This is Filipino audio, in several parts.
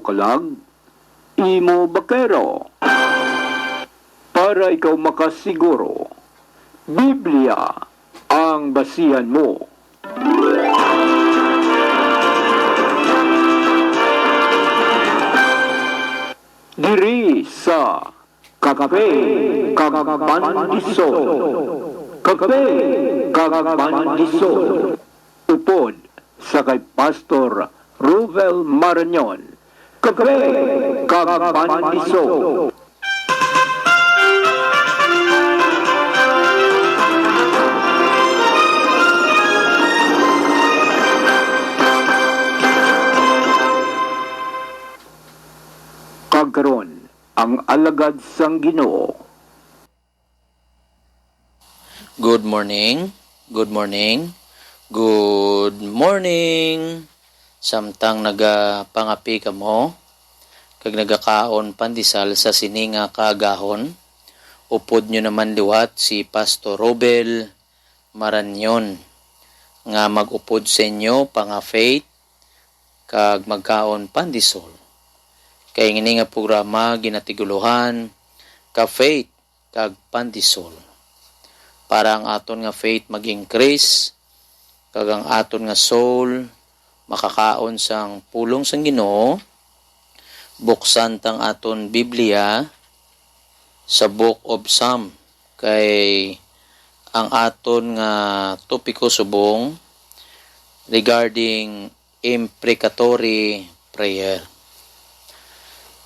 kalag, imo bakero. Para ikaw makasiguro, Biblia ang basihan mo. Diri sa Kape Kagabandisol. Kape Kagabandisol. Upod sa kay Pastor Ruvel Marañon. Kape Kagabandisol. Kagkaron ang alagad sang Ginoo. Good morning. Good morning. Good morning. Samtang nagapangapi ka mo, kag nagakaon pandisal sa sininga kaagahon, upod nyo naman liwat si Pastor Robel Marañon nga magupod sa inyo panga faith kag magkaon pandisol. Kay ngini nga programa ginatiguluhan ka faith kag pandisol. Para ang aton nga faith mag-increase kag ang aton nga soul makakaon sang pulong sang Ginoo. Buksan tang aton Biblia sa Book of Psalm kay ang aton nga topiko subong regarding imprecatory prayer.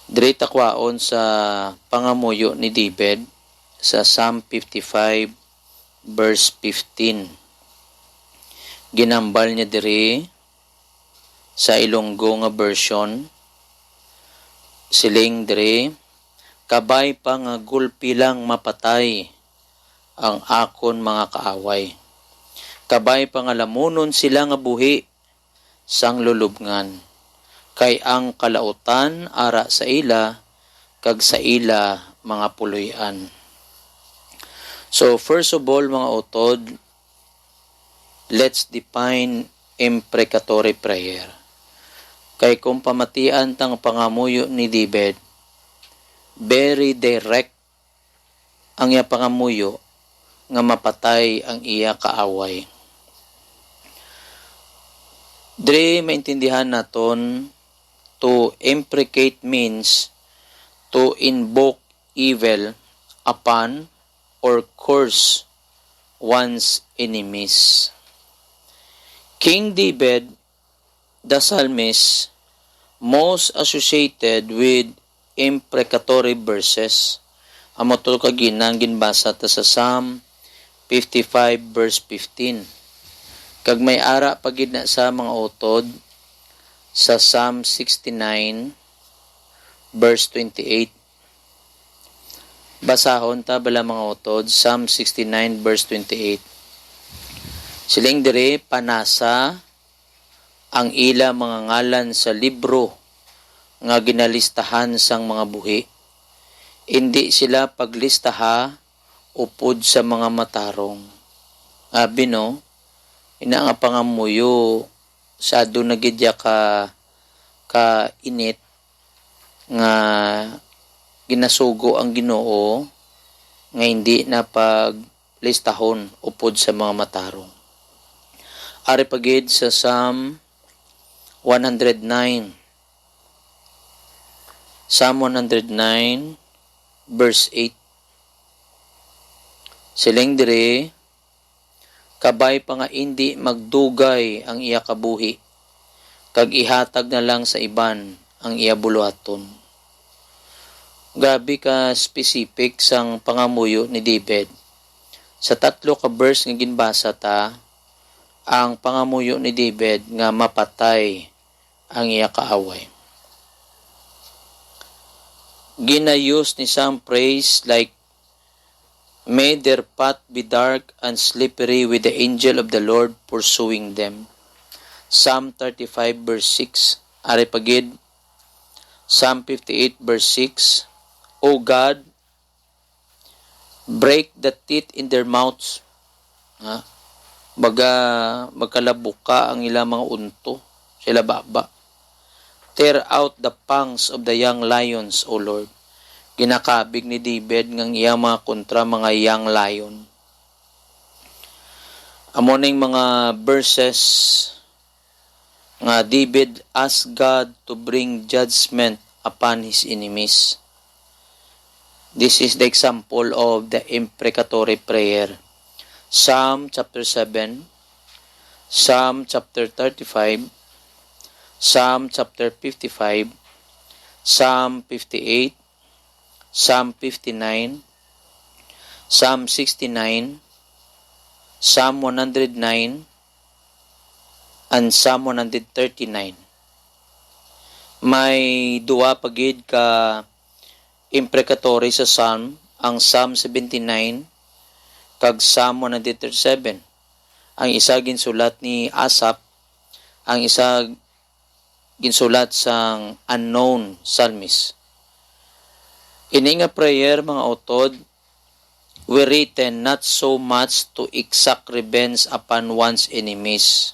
Diri takwaon sa pangamuyo ni David sa Psalm 55 verse 15. Ginambal niya diri sa Ilonggo nga version. Siling diri, kabay pa nga gulpi lang mapatay ang akon mga kaaway. Kabay pa nga lamunon sila nga buhi sang lulubngan. Kay ang kalautan ara sa ila, kag sa ila mga puloy-an. So first of all mga utod, let's define imprecatory prayer. Kay kung pamatian tang pangamuyo ni David, very direct ang iya pangamuyo nga mapatay ang iya kaaway. Dre maintindihan naton, to imprecate means to invoke evil upon or curse one's enemies. King David, the psalmist, most associated with imprecatory verses. Amo to kaginang ginbasa ta sa Psalm 55 verse 15. Kag may ara pagid na sa mga utod sa Psalm 69 verse 28. Basahon ta bala mga utod, Psalm 69 verse 28. Siling dire panasa ang ila mga ngalan sa libro nga ginalistahan sang mga buhi. Hindi sila paglistaha upod sa mga matarong. Abi no, ina nga pangamuyo sa do nagidya ka init nga ginasugo ang Ginoo nga hindi na paglistahon upod sa mga matarong. Ari pagid sa Psalm 109. Psalm 109 verse 8. Siling dire, kabay pa nga hindi magdugay ang iya kabuhi, kag ihatag na lang sa iban ang iya buluhaton. Gabi ka specific sang pangamuyo ni David. Sa 3 ka verse nga ginbasa ta, ang pangamuyo ni David nga mapatay ang iya kaaway. Ginayos ni some praise like, may their path be dark and slippery with the angel of the Lord pursuing them. Psalm 35 verse 6. Ari pagid, Psalm 58 verse 6. O God, break the teeth in their mouths. Magkalabok ka ang ilang mga unto, sila baba. Tear out the fangs of the young lions, O Lord. Ginakabig ni David ngang iyang mga kontra mga young lion. Amo ning mga verses nga David asked God to bring judgment upon his enemies. This is the example of the imprecatory prayer. Psalm chapter 7, Psalm chapter 35, Psalm chapter 55, Psalm 58, Psalm 59, Psalm 69, Psalm 109, and Psalm 139. May duwa pagid ka imprecatory sa Psalm, ang Psalm 79 kag Psalm 137. Ang isa ginsulat ni Asaph, ang isa ginsulat sang unknown psalmist. Ini nga prayer, mga utod, were written not so much to exact revenge upon one's enemies,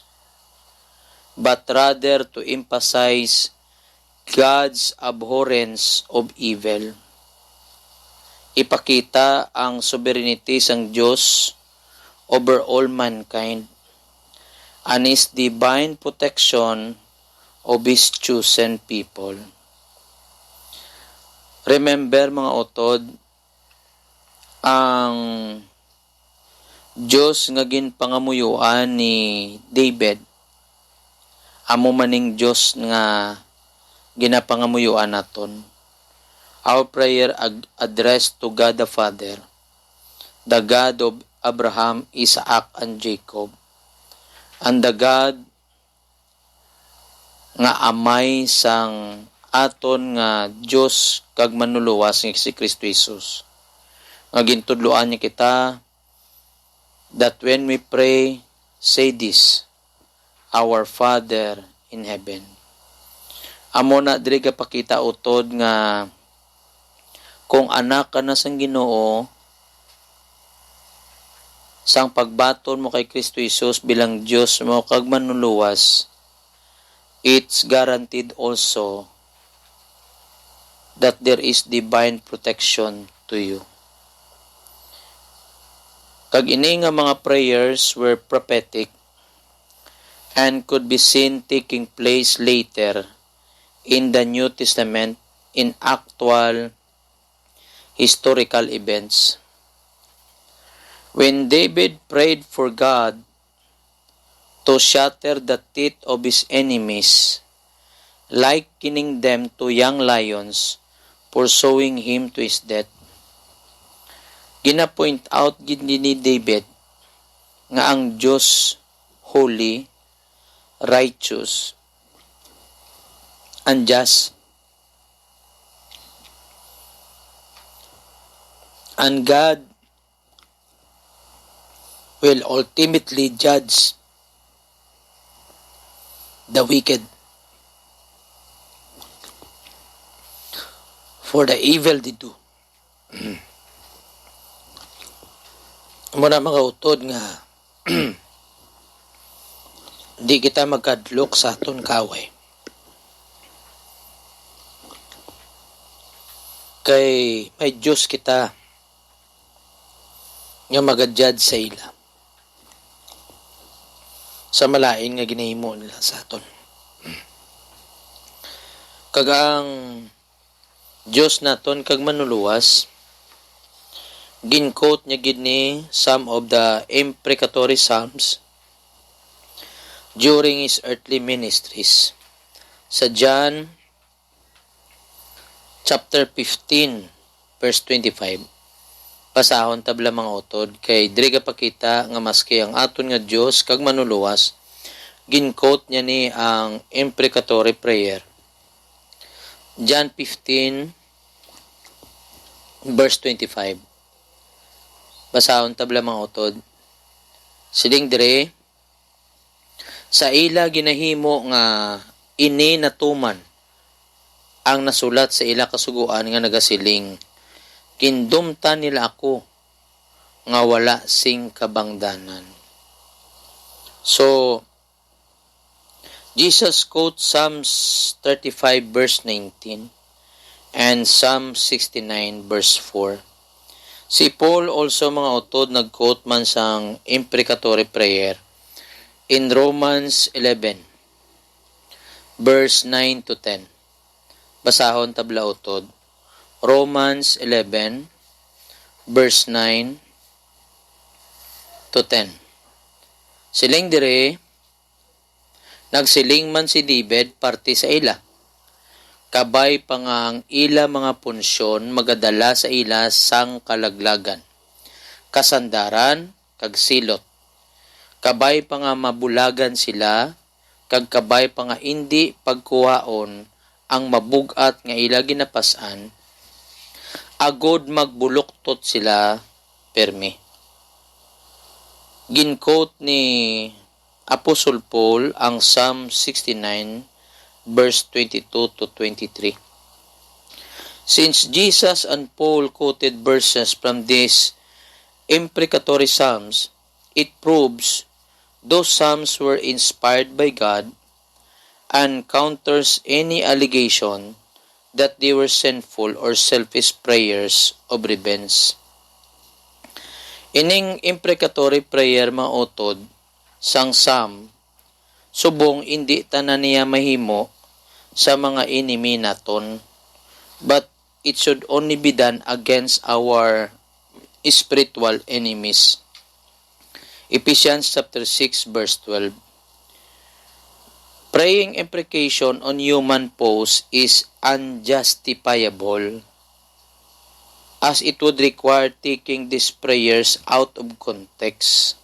but rather to emphasize God's abhorrence of evil. Ipakita ang sovereignty sang Diyos over all mankind and His divine protection of His chosen people. Remember, mga utod, ang Diyos nga ginpangamuyuan ni David, amo maning Diyos nga ginapangamuyuan naton. Our prayer addressed to God the Father, the God of Abraham, Isaac, and Jacob, and the God nga amay sang aton nga Diyos kag manluluwas nga si Kristo Jesus. Nga gintudloan niya kita that when we pray, say this, Our Father in heaven. Amo na diri ka pakita utod nga kung anak ka na sang Ginoo, sang pagbaton mo kay Kristo Jesus bilang Diyos mo kag manluluwas, it's guaranteed also that there is divine protection to you. Kag ini nga mga prayers were prophetic and could be seen taking place later in the New Testament in actual historical events. When David prayed for God to shatter the teeth of his enemies, likening them to young lions, pursuing him to his death. Gina-point out gid ni David nga ang Diyos holy, righteous, and just, and God will ultimately judge the wicked for the evil they do. Muna mga utod nga di kita magkadlok sa aton kaway. Kay may Diyos kita nga magadjudge sa ila sa malain nga ginahimo nila sa aton. Kagang Diyos naton kag manluluwas, gin-quote niya gid ni some of the imprecatory psalms during his earthly ministries. Sa John chapter 15 verse 25, pasahon tabla mga utod, kay diri ka pakita nga maski ang aton nga Dios kag manluluwas, gin-quote niya ni ang imprecatory prayer. John 15 verse 25. Basahon tabla mga utod. Siling dire, sa ila ginahimo nga ini natuman ang nasulat sa ila kasuguan nga nagasiling, kindumtan nila ako nga wala sing kabangdanan. So, Jesus quotes Psalms 35 verse 19 and Psalm 69 verse 4. Si Paul also mga utod nag-quote man sang imprecatory prayer in Romans 11 verse 9 to 10. Basahon tabla utod. Romans 11 verse 9 to 10. Siling dire, nagsiling man si David parte sa ila. Kabay pa nga ang ila mga punsyon magadala sa ila sang kalaglagan. Kasandaran, kag silot. Kabay pa nga mabulagan sila, kag kabay pa nga hindi pagkuhaon ang mabugat nga ila ginapasan, agod magbuluktot sila permi. Ginquote ni Apostle Paul ang Psalm 69 verse 22 to 23. Since Jesus and Paul quoted verses from these imprecatory psalms, it proves those psalms were inspired by God and counters any allegation that they were sinful or selfish prayers of revenge. Ining imprecatory prayer maotod sang psalm, subong hindi tanan niya mahimo sa mga enemy naton, but it should only be done against our spiritual enemies. Ephesians chapter 6 verse 12. Praying imprecation on human foes is unjustifiable, as it would require taking these prayers out of context.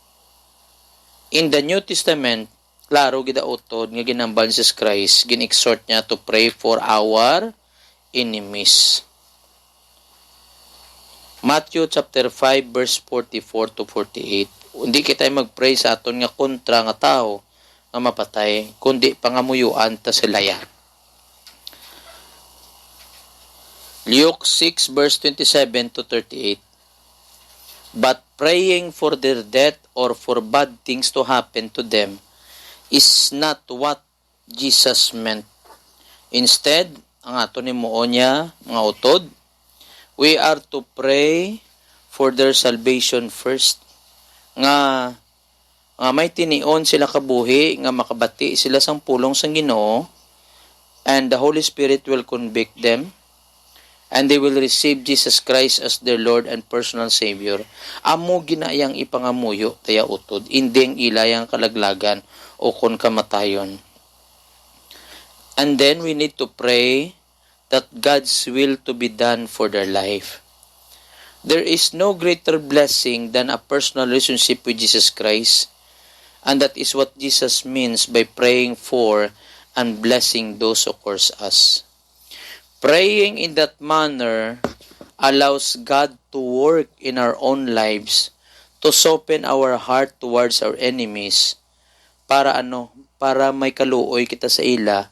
In the New Testament, klaro gidaotod nga ginambal si Christ, gin-exhort niya to pray for our enemies. Matthew chapter 5 verse 44 to 48. Hindi kita mag-pray sa aton nga kontra nga tao nga mapatay, kundi pangamuyuan ta sila ya. Luke 6 verse 27 to 38. But praying for their death or for bad things to happen to them is not what Jesus meant. Instead, ang ato ni Moonya, mga utod, we are to pray for their salvation first. Nga may tinion sila kabuhi, nga makabati sila sang pulong sang Ginoo, and the Holy Spirit will convict them, and they will receive Jesus Christ as their Lord and personal Savior. Amo ginayang ipangamuyo taya utod, inding ilayang kalaglagan o kon kamatayon. And then we need to pray that God's will to be done for their life. There is no greater blessing than a personal relationship with Jesus Christ, and that is what Jesus means by praying for and blessing those who curse us. Praying in that manner allows God to work in our own lives to soften our heart towards our enemies para may kaluoy kita sa ila,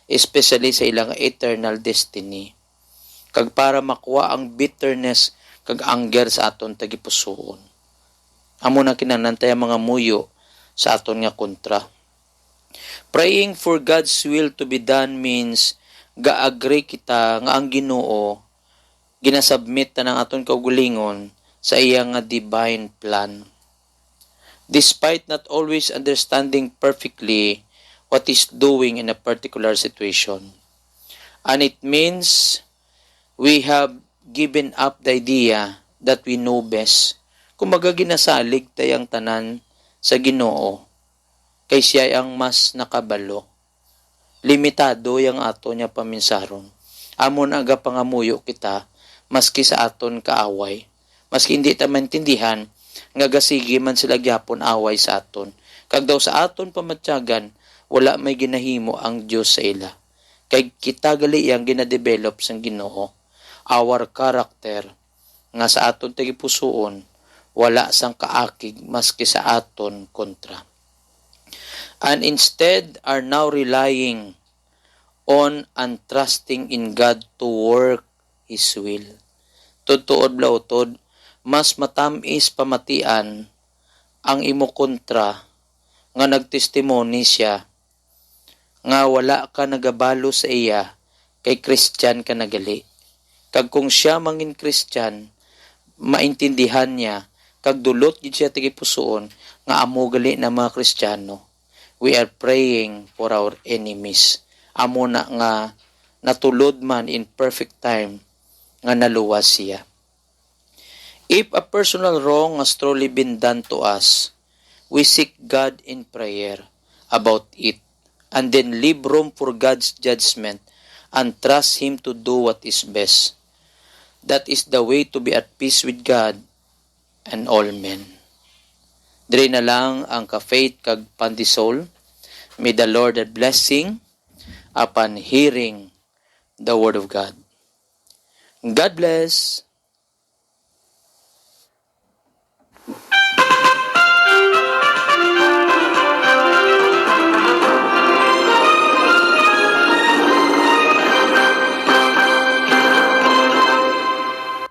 especially sa ilang eternal destiny, kag para makuha ang bitterness kag anger sa aton tagipusoon. Amo na kinanantay ang mga muyo sa aton nga kontra. Praying for God's will to be done means ga-agree kita nga ang Ginoo ginasubmit ta ng aton kaugalingon sa iyang nga divine plan. Despite not always understanding perfectly what is doing in a particular situation. And it means we have given up the idea that we know best. Kumaga ginasalig tayang tanan sa Ginoo kay siya ang mas nakabalo. Limitado yung ato niya paminsaron. Amon aga pangamuyo kita, maski sa aton kaaway. Maski hindi ta maintindihan, nga gasigi man sila gyapon away sa aton. Kag daw sa aton pamatyagan, wala may ginahimo ang Dios sa ila. Kay kita gali yang ginadevelop sang Ginoo. Our character, nga sa aton tagipusoon, wala sang kaakig maski sa aton kontra. And instead are now relying on and trusting in God to work His will. Tutuod blautod, mas matamis pamatian ang imo kontra nga nagtestimony siya nga wala ka nagabalo sa iya, kay Christian ka nagali. Kag kung siya mangin Christian, maintindihan niya, kag dulot gid siya tigi pusoon, nga amo gali na mga Kristiyano. We are praying for our enemies. Amo na nga natulod man in perfect time, nga naluwas siya. If a personal wrong has truly been done to us, we seek God in prayer about it, and then leave room for God's judgment and trust Him to do what is best. That is the way to be at peace with God and all men. Diri na lang ang ka-faith kag pandisol. May the Lord add blessing upon hearing the Word of God. God bless.